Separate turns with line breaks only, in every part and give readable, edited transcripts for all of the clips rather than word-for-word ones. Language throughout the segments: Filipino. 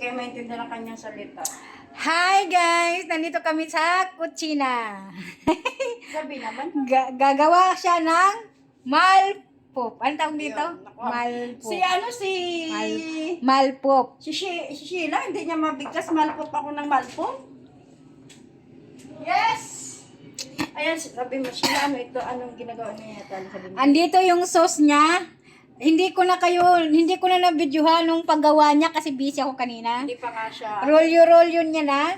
kayo maintindihan ang kanyang salita.
Hi guys! Nandito kami sa kutsina.
Sabi naman.
Gagawa siya ng malpop. Ano tawag dito? Malpop. Malpop.
Si Sheila, hindi niya mabigkas. Malpop ako ng malpop. Yes! Ayan, sabi mo, Sheila, ano ito? Anong ginagawa niya yata?
Andito yung sauce niya. Hindi ko na na-videohan nung paggawa niya kasi busy ako kanina.
Hindi pa nga siya.
Rolyo niya na.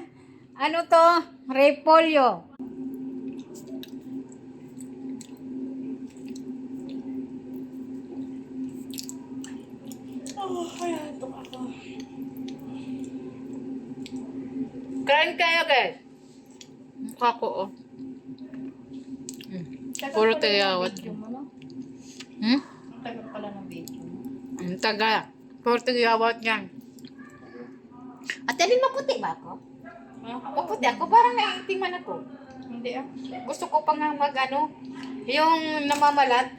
Ano to? Repolyo.
Oh, kaya ito ako.
Kain kayo guys. Mukha ko oh. Puro tayawat. Hmm?
Ang tagal pala ng video.
Ang taga. Puro tayawat yan. At alin maputi ba ako? Maputi ako. Parang naiitiman ako.
Hindi ah.
Gusto ko pa nga yung namamalat.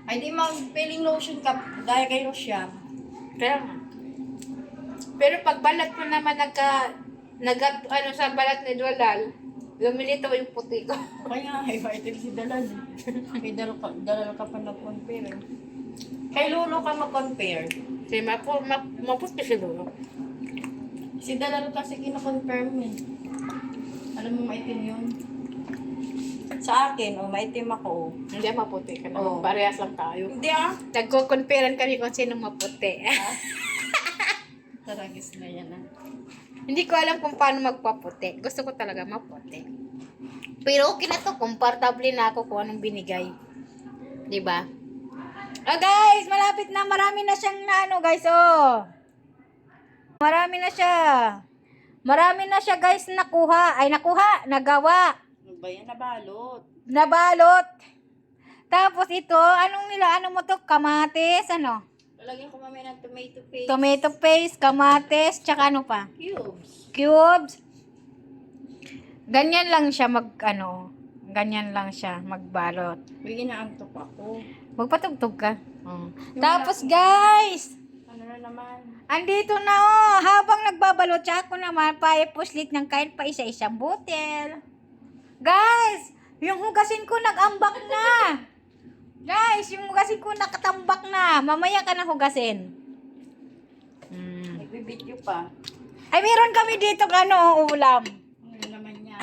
Ay, di mag-peeling lotion ka. Dahil kay Rosyam.
Pero pag balat ko naman sa balat ni Dwalal, lumilito yung puti ko.
Kaya, item si Dalal. Kay Dalal ka pa nag-compare. Kay Lolo ka mag-compare.
Kasi maputi si Lolo.
Si Dalal kasi kina-confirm eh. Alam mo, maitim yun. Sa akin, maitim ako.
Hindi maputi ka na.
Oo.
Parehas lang tayo.
Hindi ah.
Nagko-comparean kami kung sino maputi.
Taragis na yan ah.
Hindi ko alam kung paano magpaputi. Gusto ko talaga maputi. Pero okay na to. Comfortable na ako kung anong binigay. Diba? Oh guys, malapit na. Marami na siyang guys. Oh. Marami na siya. Marami na siya guys nakuha. Nagawa.
Ano ba yan? Nabalot.
Nabalot. Tapos ito, ano mo to? Kamatis, ano?
Lalagyan ko mamaya ng tomato paste.
Tomato paste, kamatis, tsaka ano pa? Cubes. Ganyan lang siya ganyan lang siya magbalot.
Bigyan na ang tok ako.
Magpatugtog ka. Tapos guys,
Ano na naman?
andito na oh, habang nagbabalot siya ako naman, paipuslit ng kain pa isa-isang butel. Guys, yung hugasin ko nag-ambak na. Guys, yung hugasin ko nakatambak na. Mamaya ka na hugasin.
Nagbibidyo pa.
Ay, meron kami dito ulam.
Ano naman yan?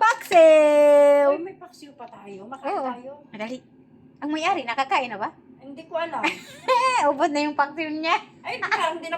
Paksiw.
Uy, may paksiw pa tayo. Makain
Oo.
tayo.
Madali. Ang may-ari, nakakain na ba?
Hindi ko alam.
Ubod na yung paksiw niya.
Ay, hindi na